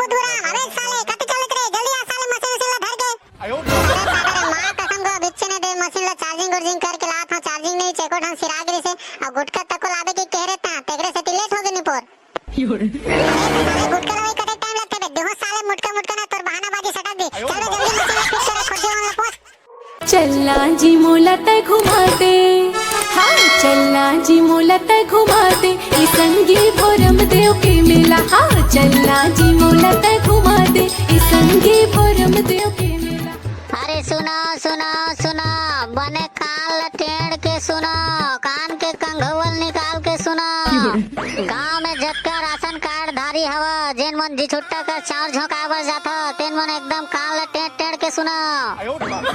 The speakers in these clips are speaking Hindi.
पुदुरा अबे साले कते चलत रे जल्दी आ साले मशीन से धर के अरे साले मां कसम को बिच्छे ने दे मशीन ला चार्जिंग गुर्जिंग करके ला था चार्जिंग नहीं चेको ढंग सिरागरी से और गुटका तक को लाबे की कह रहे ता तेगरे से लेट हो गए नी पोर साले गुटका लाई कते टाइम लगते बे देखो साले मुटका मुटका ना तोर बहानाबाजी सटक दे चल जल्दी मशीन ला फिक्स कर खुद वाला पोस्ट चलना जी मोला तय घुमा दे, हाँ चलना जी मोला तय घुमा दे, ई संगी भोरम देव के मेला। हाँ चलना जी मोला तय घुमा दे, ई संगी भोरम देव के मेला। अरे सुनो सुनो सुनो बने कान लटेड़ के सुनो, कान के कंघवल निकाल के सुनो। गांव में जक्का राशन कार्ड धारी हवा जेन मन जी छुट्टा कर चार झोंकावर जाता तेन मन एकदम कान लटेड़ टेड़ के सुनो।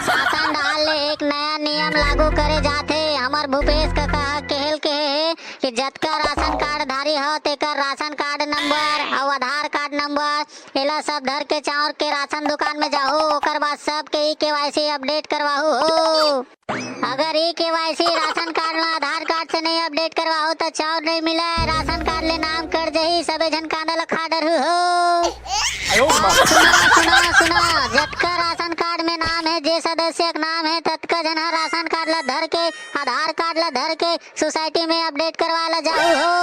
शासन डाल ले एक नया नियम लागू करे जाते हमार भूपेश काका कहल के है कि जतका राशन कार्ड धारी हो तेकर राशन कार्ड नंबर और आधार कार्ड नंबर एला सब धर के चाउर के राशन दुकान में जाओ ओकर बाद सब के केवाईसी अपडेट करवाओ हो। अगर ई केवाईसी राशन कार्ड में आधार कार्ड से नहीं अपडेट करवाओ तो चाउर नहीं मिला राशन कार्ड ले नाम कर जही सबे जन कांडा लखा डर हो। सुनो सुनो सुनो जतका राशन कार्ड में नाम है जे सदस्य का नाम है तत्का जन राशन कार्ड ला धर के आधार कार्ड ला धर के सोसाइटी में अपडेट करवा ला जाओ हो।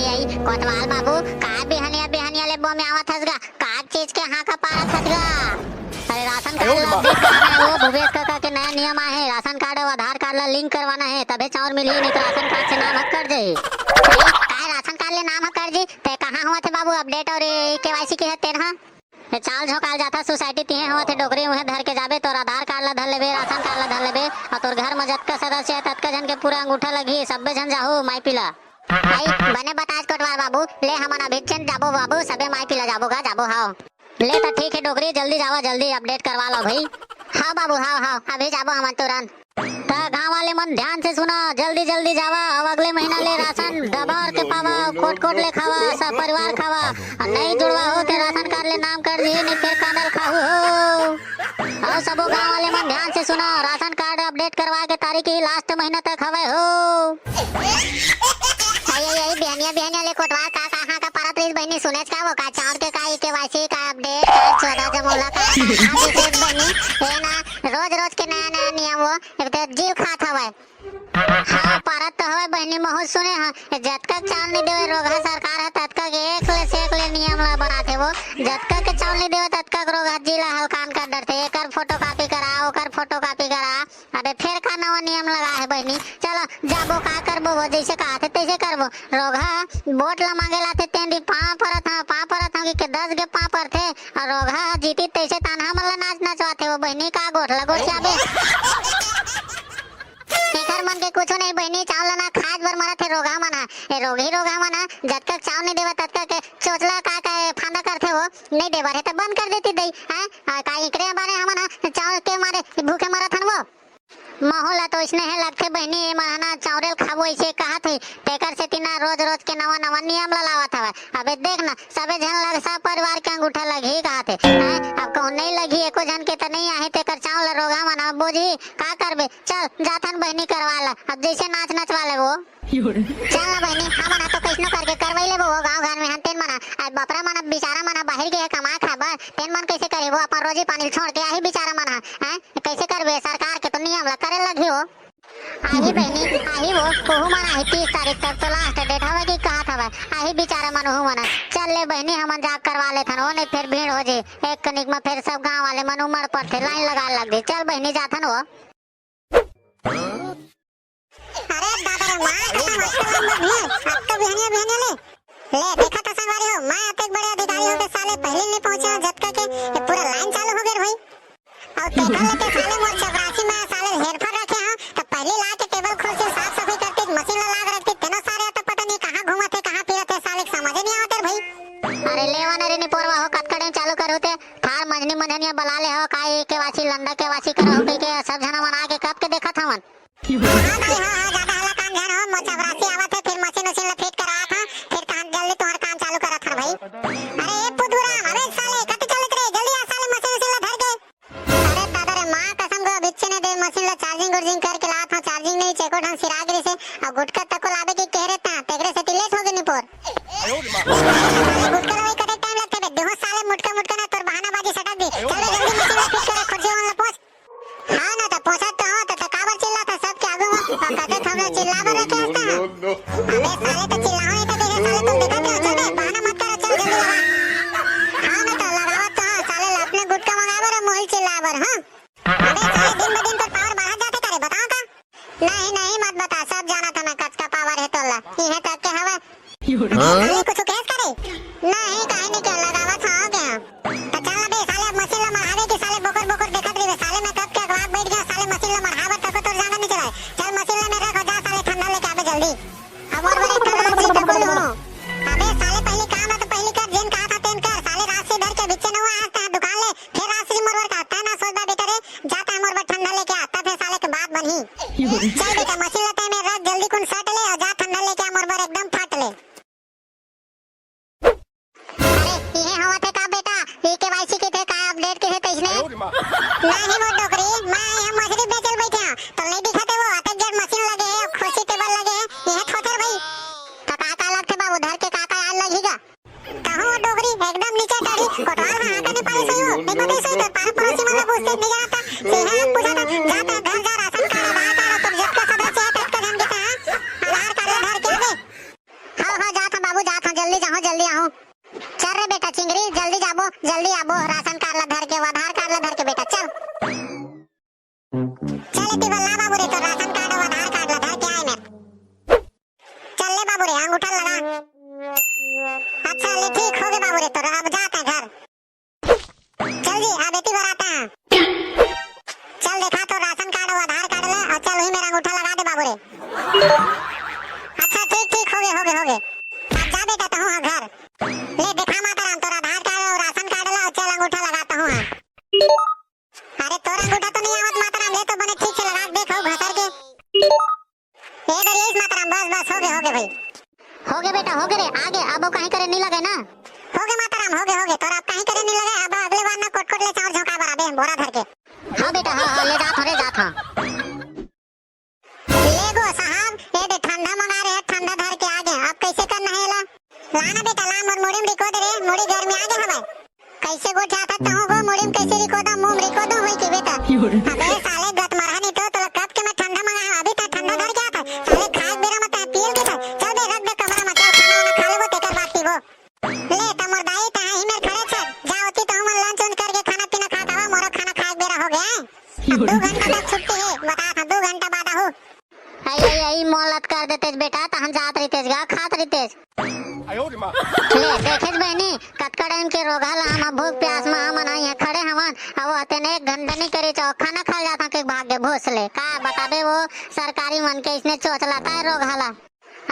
आई कोतवाल बाबू का बिहनिया ले बो में आवत हसगा का चीज के हां का पारत हसगा। अरे राशन कार्ड ला अपडेट करना है वो भूपेश काका के नया नियम आए हैं राशन कार्ड और आधार कार्ड ला लिंक करवाना है तबे चाउर मिली नहीं तो राशन कार्ड से नाम हक कर जाए। काय राशन कार्ड ले नाम हक कर जी ते कहां हुआ थे बाबू अपडेट और केवाईसी के है तेरहा ये चाल झोकाल जाता सोसाइटी तिहे हुआ थे डोकरी उहे धर के जाबे तोर आधार कार्ड ला धर लेबे राशन कार्ड ला धर लेबे और तोर घर में जतका सदस्य है ततका जन के पूरा अंगूठा लगी सबे जन जाहू माई पिला। आई बने बताज कोटवाल बाबू ले हमन अभिचन जाबो बाबू सबे माई पिला जाबो गा जाबो हां ले तो ठीक है डोकरी जल्दी जावा जल्दी अपडेट करवा लो भाई। हाँ बाबू हाँ अभी जाबो हमन तुरंत तो गाँव वाले मन ध्यान से सुना जल्दी जल्दी जावा अब अगले महीना ले राशन दबार के पावा कोट कोट ले खावा सब परिवार खावा और नहीं जुड़वा हो ते राशन कार्ड ले नाम कर दिए नहीं फिर कांडल खाऊ हो। और सबो गाँव वाले मन ध्यान से सुना राशन कार्ड अपडेट करवा के तारीख ही लास्ट महीना तक हवे हो। आई बिहनिया ले कोटवा का कहां का पारा प्लीज बहनी सुने का वो का चाउर के का केवाईसी का अपडेट का 14 जमोला का विशेष बहनी है ना रोज के नया नियम वो एक तो जीव खात हवे। हाँ पारत तो हवे बहनी बहुत सुने हाँ जतका चाउर नहीं देवे रोगा सरकार है ततका के एक ले से एक ले नियम ला बनाते वो जतका के चाउर नहीं देवे ततका रोगा जिला हलकान का डरते एकर फोटोकॉपी करा ओकर फोटोकॉपी करा अबे फिर का नवा नियम लगा है बहनी चलो जाबो का करबो वो जैसे कहा थे तैसे करबो रोगा वोट ला मांगे लाते तेंदी पा परत हां कि 10 के पा पर थे और रोगा जीती तैसे ताना मला नाच नचवाते वो बहनी का गोठ लगो चाबे एकर मन के कुछ नहीं बहनी चावल ना खाज बर मरा थे रोगा मना ए रोगा मना जब तक चावल नहीं देवा तब तक चोचला का फांदा करते हो नहीं देवा है तो बंद कर देती दई हैं का इकरे बारे हमना चावल के मारे भूखे मरा थन वो माहौल तो इसने है लगते बहनी ए महाना चावल खाबो ऐसे कहा थे तेकर से तिना रोज के नवा नियम लावा था। अबे देख ना सबे जन लग सब परिवार के अंगूठा लगी कहा थे अब कौन नहीं लगी एको जन के तो नहीं आहे तेकर चावल रोगा मना बोझी का करबे चल जाथन बहनी करवाला अब जैसे नाच वाले वो चल ना बहनी हमना तो कैसनो करके करवाई ले वो गांव घर में हंतेन मना आज बपरा मना बेचारा मना बाहर के कमा खाबा तेन मन कैसे करे वो अपन रोजी पानी छोड़ के आही बेचारा मना हैं कैसे करबे सरकार के तो नियम ला करे लगी हो। आही बहनी आही वो कोहू मना है 30 तारीख तक तो लास्ट डेट हवे की कहा था आही बेचारा मन हो मना चल ले बहनी हमन जा करवा ले थन ओने फिर भीड़ हो जे एक कनिक में फिर सब गांव वाले मन उमड़ पड़ते लाइन लगा लग दे चल बहनी जाथन हो। अरे दादा रे मां कसम मत भी अब तो बहनिया ले देखा तो संगवारी हो मैं अतेक बड़े अधिकारी हो के साले पहले नहीं पहुंचा झटका के पूरा लाइन चालू हो गए भाई और टेबल लेके साले मोर चपरासी में साले हेरफेर रखे हां तो पहले ला के टेबल खोल के साफ सफाई करते मशीन लगा रखते तेनो सारे तो पता नहीं कहां घूमत है कहां फिरत है साले समझ नहीं आवत भाई। अरे लेवा रे नी पोरवा हो कटकड़े चालू कर होते थार मजनी मधनिया बला ले हो काय के वासी लंडा के वासी करो के सब जना मन आके कब के देखा था मन हां ज्यादा हला काम ध्यान हो मोर चपरासी आवत है फिर मशीन ला फिट करा था फिर काम जल्दी तुम्हारा काम चालू करा था भाई। अरे पुदुरा अबे साले कते चलत रे जल्दी आ साले मशीन से ला धर के अरे दादा रे मां कसम को बिच्छे ने दे मशीन ला चार्जिंग गुर्जिंग करके ला था चार्जिंग नहीं चेको ढंग सिरागरी से और गुटका तक को लाबे की कह रहे ता तेगरे से लेट हो गए नी पोर गुटका लाई कटे साले कुछ केस करे नहीं काहे नहीं क्या लगावा था क्या तो चल बे साले मशीन ला मरहावे के साले बोकर बोकर देखत रही साले मैं कब के अगवा बैठ गया साले मशीन ला मरहावा तक तो जाना नहीं चला चल मशीन ला मेरा खजा साले ठंडा लेके आवे जल्दी अब और बड़े ठंडा जी तो बोलो अबे साले पहले काम है तो पहले कर जेन कहा था तेन कर साले रात से डर के बिच्चे न हुआ आता दुकान ले फिर रात से मोरवर का आता ना सोचदा बेटा रे जाता है मोरवर ठंडा लेके आता फिर साले के बात बनी चल बेटा मशीन लाता है मैं रात जल्दी कुन सट ले और जा ठंडा लेके आ मोरवर एकदम फाट ले अरे ये हवा थे का बेटा ये केवाईसी के थे का अपडेट के थे तइसने नहीं वो डोकरी मैं हम मछली बेचल बैठे हैं तो नहीं दिखाते वो आते जड़ मशीन लगे है खुशी टेबल लगे है ये थोथर भाई तो का लगते बाबू धर के का याद लगेगा कहो डोकरी एकदम नीचे चढ़ी कोटवाल हां का नहीं पाई सही हो नहीं पता सही तो पार पड़ोसी वाला पूछते नहीं जानता से है पूछा था जाता घर जा राशन कार्ड आधार कार्ड तो जब का सदस्य है तब का जान देता है आधार कार्ड धर के दे हां जाता बाबू जाता जल्दी जाओ जल्दी आओ चल रे बेटा चिंगरी जल्दी आबो राशन कार्ड ला धर के आधार कार्ड ला धर के बेटा चल इतनी बल्ला बाबू रे तो राशन कार्ड और आधार कार्ड ला धर के आए मैं चल ले बाबू रे अंगूठा लगा अच्छा ले ठीक हो गए बाबू रे तो अब जाता है घर चल जी अब इतनी बार आता है चल देखा तो राशन कार्ड और आधार कार्ड ला और चल वही मेरा अंगूठा लगा दे बाबू रे अच्छा ठीक हो गए अब जा बेटा तो हूं घर ले देखा माता राम तोरा आधार कार्ड और राशन कार्ड ला चल अंगूठा लगाता हूं अरे तोरा अंगूठा तो नहीं आवत माता राम ले तो बने ठीक से लगा देखो घसर के ए दरिया इस माता राम बस हो गए भाई हो गए बेटा हो गए रे आगे अब कहीं करे नहीं लगे ना हो गए माता राम हो गए तोरा अब कहीं करे नहीं लगे अब अगले बार ना कोट ले चार झोंका बराबे बोरा धर के हां बेटा हां ले जात हां ले गो साहब ये दे ठंडा मंगा रहे ठंडा धर के आ गए अब कैसे करना है लाना बेटा ला मोर मुड़िम रिको दे रे मुड़ी घर में आ गए हवा कैसे गो जाता तो गो मुड़िम कैसे रिको दा मुंह रिको दो होई के बेटा अबे साले गत मरा नहीं तो कब के मैं ठंडा मंगाया अभी तक ठंडा धर गया था साले खाए बेरा मत पील के था चल बे रख दे कमरा में चल खाना वाला खा लेबो तेकर बात पीबो ले तमोर दाई ता ही मेर खड़े छ जाओती तो हम लंच उन करके खाना पीना खा खावा मोरा खाना खाए बेरा हो गया अब 2 घंटा तक छुट्टी है बता था 2 घंटा बाद आऊ आई मोहलत कर देते बेटा तहन जात रहितेस गा खात रहितेस ले देखेस बहनी कटकड़न के रोगाला हम भूख प्यास में हम नहीं है खड़े हवन अब अतने 1 घंटा नहीं करे चाहो खाना खा जाता के भाग्य भोसले का बताबे वो सरकारी मन के इसने चोचलाता है रोगाला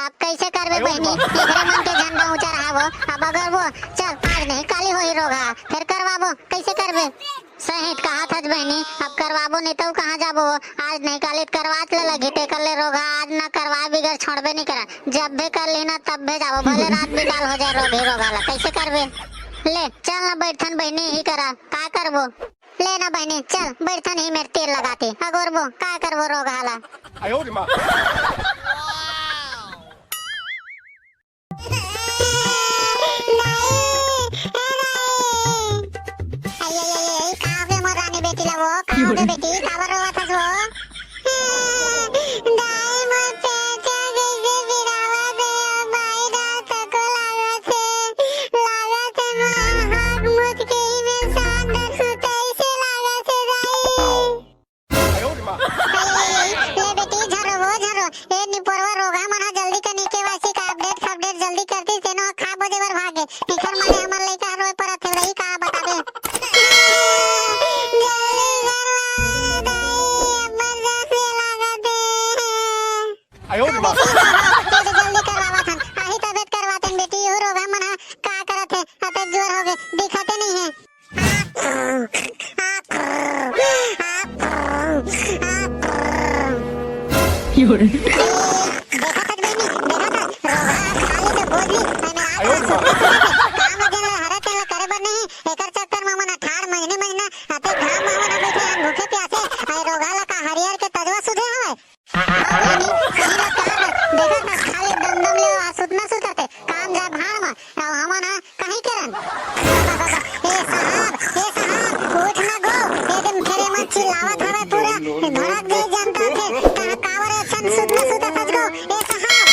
अब कैसे करबे बहनी एकरे मन के झंडा ऊंचा रहा वो अब अगर वो चल आज नहीं काली होई रोगा फिर करवाबो कैसे करबे सहित कहा था बहनी अब करवाबो नहीं तो कहाँ जाबो आज नहीं कालित करवात ले लगी ते कर ले रोगा आज ना करवा बिगर छोड़बे नहीं करा जब भी कर लेना तब भी जाबो भले रात भी डाल हो जाए रोगी रोगाला कैसे करबे ले चल ना बैठन बहनी ही करा का करबो ले ना बहनी चल बैठन ही मेरे तेल लगाती अगोरबो का करबो रोगाला वो बेटी काबर रोवा था वो दाई मत पेचा जैसे बिरावा दे भाई रात को लागत है हाथ मुझ के ही में साथ सुते से लागत है दाई ले बेटी झरो ए निपरवा रोगा मना जल्दी करनी के वासी का अपडेट जल्दी करती तेनो खा बजे बर भागे निखर माने हमर लइका रोए परत है रही का बता दे जल्दी करवावा थन आही तबीयत करवातन बेटी हो रोगा मना का करत है अते जोर हो गए दिखाते नहीं है देखा था बेनी देखा था रोगा खाली से बोझली मैं काम जन हरत है करे बर नहीं एकर चक्कर में मना ठाड़ महीना अते घाम में मना बैठे भूखे प्यासे आई रोगा ला का हरियर के तजवा सुधे हवे देखा था खाली दम ले सुतना सुतते काम जा भाड़ में अब हमन कहीं करन ए साहब उठ ना गो एकदम फेरे मत चिल्लावत हवे पूरा धड़क गई जनता थे कहां कावर एक्शन सुतना सुता सच गो ए साहब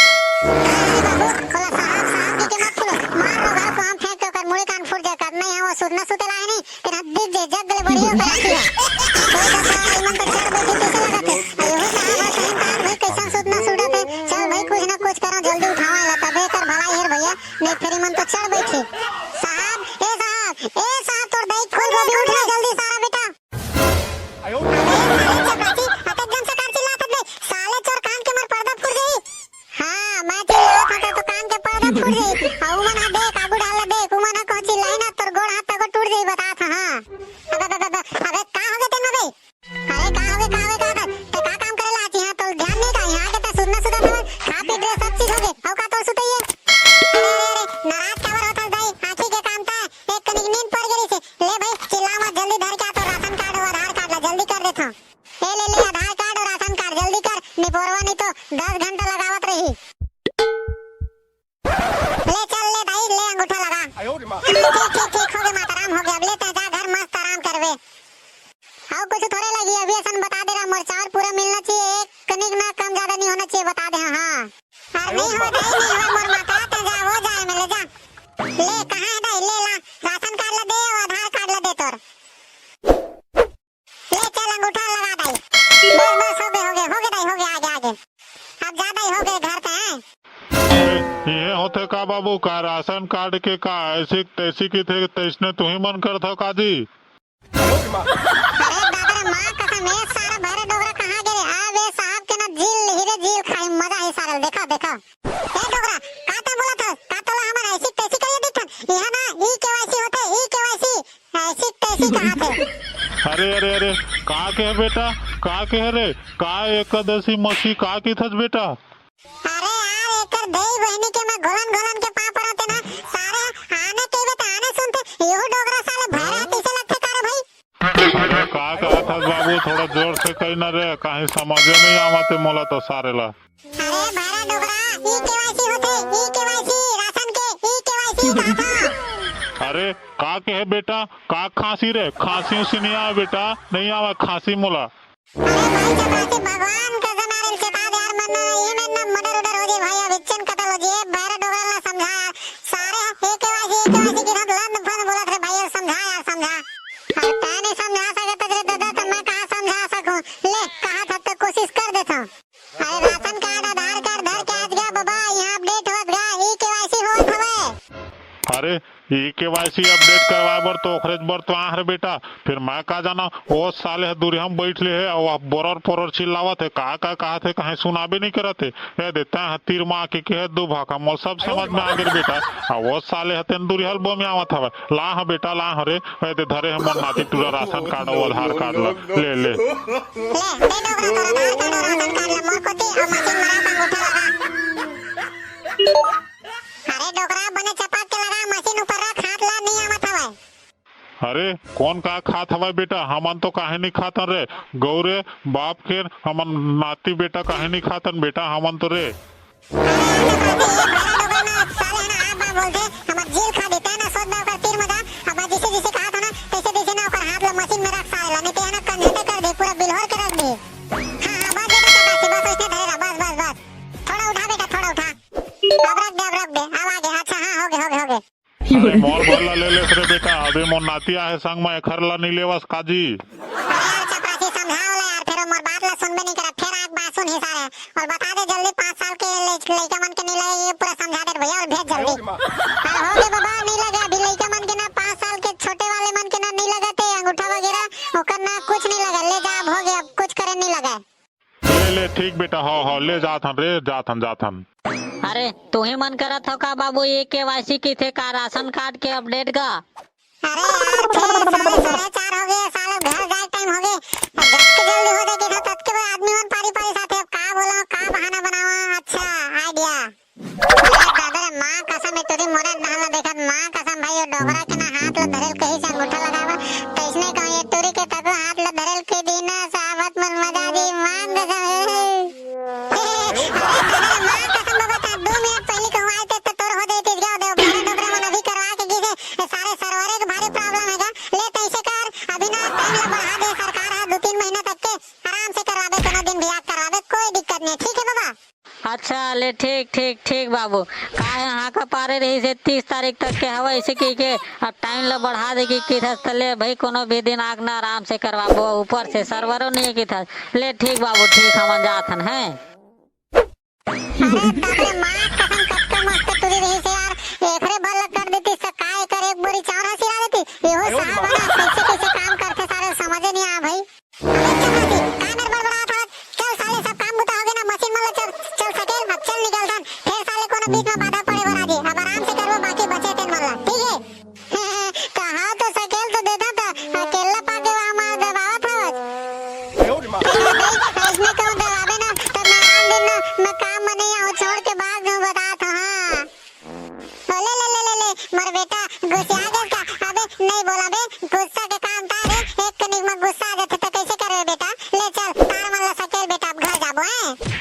बाबू खोला साहब के मत खोलो मार रोगा को हम फेंक कर मुड़ी कान फूट जा कर नहीं है वो सुतना सुतेला है नहीं तेरा दिल जे जग ले बढ़िया कराती है कोई दफा इमन तो चढ़ बैठी कैसे लगाते अयो साहब सही काम भाई कैसा सुतना सुड़त है चल भाई कुछ ना कुछ करो जल्दी उठावा ला तबे कर भलाई हेर भैया ठीक ठीक ठीक हो गया माताराम हो गया। अब लेते जा घर मस्त आराम करवे। हाँ कुछ थोड़े लगी अभी ऐसा बता दे रहा मोर चावल पूरा मिलना चाहिए। एक कनिक ना कम ज्यादा नहीं होना चाहिए बता दे। हाँ अरे नहीं हो जाए नहीं हो मोर माता ते जा हो जाए मैं ले जा ले कहाँ है दाई ले ला राशन कार्ड ला दे और आधार कार्ड ला दे तोर ले चल अंगूठा लगा दाई बस हो गए दाई हो गए आगे आगे अब ज्यादा ही हो गए घर पे हैं। ये होते का बाबू का राशन कार्ड के का ऐसी तैसी की थे तैसने तू ही मन कर था काजी। अरे दादा रे माँ कसम है सारा भरे डोगरा कहाँ गए आ वे साहब के ना झील हीरे झील खाई मजा ही सारा देखा देखा ए डोगरा का तो बोला था का तो हमारा ऐसी तैसी करिए देखन यहाँ ना ई केवाईसी होते ई केवाईसी ऐसी तैसी कहाँ थे। अरे अरे अरे का के है बेटा का के है रे का एकादशी मसी का की थस बेटा। अरे यार एकर दही बहनी के मैं घोलन घोलन के पापड़ होते ना सारे आने के बेटा आने सुनते यो डोगरा साले भरा कैसे लगते करे भाई। अरे का कहा था बाबू थोड़ा जोर से कही ना रे कहीं समझे नहीं आवते मोला तो सारे ला। अरे भरा डोगरा ई केवाईसी होते ई केवाईसी राशन के ई केवाईसी कहा था। अरे का के है बेटा का खांसी रे खांसी उसी नहीं आवे बेटा नहीं आवे खांसी मोला। अरे भाई चपरासी भगवान का जनारे के बाद यार मन ये में ना मर्डर उडर हो जाए भाई अब इच्छन कतल हो जाए भरा डोगरा ना समझा यार सारे एक केवाईसी की रात लन फन बोला थे भाई समझा यार समझा और ता नहीं समझा सकता तेरे दादा तो मैं कहाँ समझा सकूं ले कहा था तो कोशिश कर देता हूँ। अरे राशन कार्ड आधार कार्ड धर के आज गया बाबा यहाँ अपडेट होत गया ई केवाईसी होत हवे। अरे ई केवाईसी अपडेट करवाए बर तो ओखरे बर तो आहर बेटा फिर मैं का जाना वो साले है दूरी हम बैठ ले है और बोरर पोरर चिल्लावत है कहा थे कहीं सुनाबे नहीं करते है देता है तीर माँ के है दो भाका मोल सब समझ में आ गए बेटा और वो साले है तेन दूरी हल में आवत हवे ला है बेटा ला रे दे धरे हम नाती टूरा राशन कार्ड और आधार कार्ड ले ले दे डोगरा तोरा आधार कार्ड और राशन कार्ड ला मोर कोती और मशीन मरा अंगूठा लगा। अरे डोगरा बने चपाक के लगा मशीन ऊपर रख हाथ ला नहीं आवत हवे। अरे कौन का खात हवा बेटा हमन तो काहे नहीं खातन रे गौरे बाप के हमन नाती बेटा काहे नहीं खातन बेटा हमन तो रे। मोर भला ले ले रे बेटा अबे मोर नाती आहे संग में खर ला नहीं लेवस काजी। और बता दे जल्दी 5 साल के लड़का मन के नहीं लगे ये पूरा समझा दे भैया और भेज जल्दी। हो गए बाबा नहीं लगा अभी लड़का मन के ना 5 साल के छोटे वाले मन के ना नहीं लगाते अंगूठा वगैरह ओकर ना कुछ नहीं लगा ले जा अब हो गया अब कुछ करे नहीं लगा। ले ठीक बेटा हो ले जाथन रे जाथन। अरे तू ही मन करत हो का बाबू ये केवाईसी की थे का राशन कार्ड के अपडेट का। अरे यार फिर साढ़े 4 हो गए साले घर जाए टाइम हो गए जल्दी हो जाएगी था तब के बाद आदमी मन पारी साथे अब का बोला का बहाना बनावा अच्छा आइडिया। अरे दादा रे मां कसम है तेरी मोरा नहला देखत मां कसम भाई डोगरा के ना हाथ ला धरेल कहीं से अंगूठा लगावा तो इसने कहा ये तोरी के तक हाथ ला धरेल के दीना साहबत मन मजा दी मां कसम मां कसम बाबा था 2 मिनट पहले कहूं आए थे तो तोर हो देती गया दे भरे डोगरा मन अभी करवा के गिसे सारे सरवरे के भारी प्रॉब्लम हैगा ले तैसे कर अभी ना टाइम ला बढ़ा दे सरकार है 2-3 महीना तक के आराम से करवावे कोनो दिन भी याद करवावे कोई दिक्कत नहीं ठीक है बाबा। अच्छा ले ठीक बाबू का यहाँ का पारे रही से 30 तारीख तक के हवा इसे के अब टाइम ला बढ़ा देगी कि था ले भाई कोनो भी दिन आगना आराम से करवाबो ऊपर से सर्वरों नहीं की था ले ठीक बाबू ठीक हम जाथन है। अरे बाप रे मां कसम कटका मस्त तुरी रही से यार एकरे भल कर देती सकाय कर एक बोरी चावल हसिला देती यो साहब ना कैसे काम करते सारे समझ नहीं आ भाई। अबे चल कामर बड़बड़ा था चल साले सब काम बुता हो गया ना मशीन में चल सकेल अब चल निकल दन फिर साले कोनो बीच में बाधा पड़े बना दी अब आराम से करबो बाकी बचे तेन वाला ठीक है कहा तो सकेल तो देता था अकेला पाके वहां मार दबावा था इसने कौन दबावे ना तो मैं आम दिन ना मैं काम में नहीं आऊं छोड़ के भाग दूं बता था हां ले मर बेटा गुस्सा आ गया का अबे नहीं बोला बे गुस्सा के काम था रे एक कनिक में गुस्सा आ जाता तो कैसे करे बेटा ले चल तार मन ला सकेल बेटा अब घर जाबो है।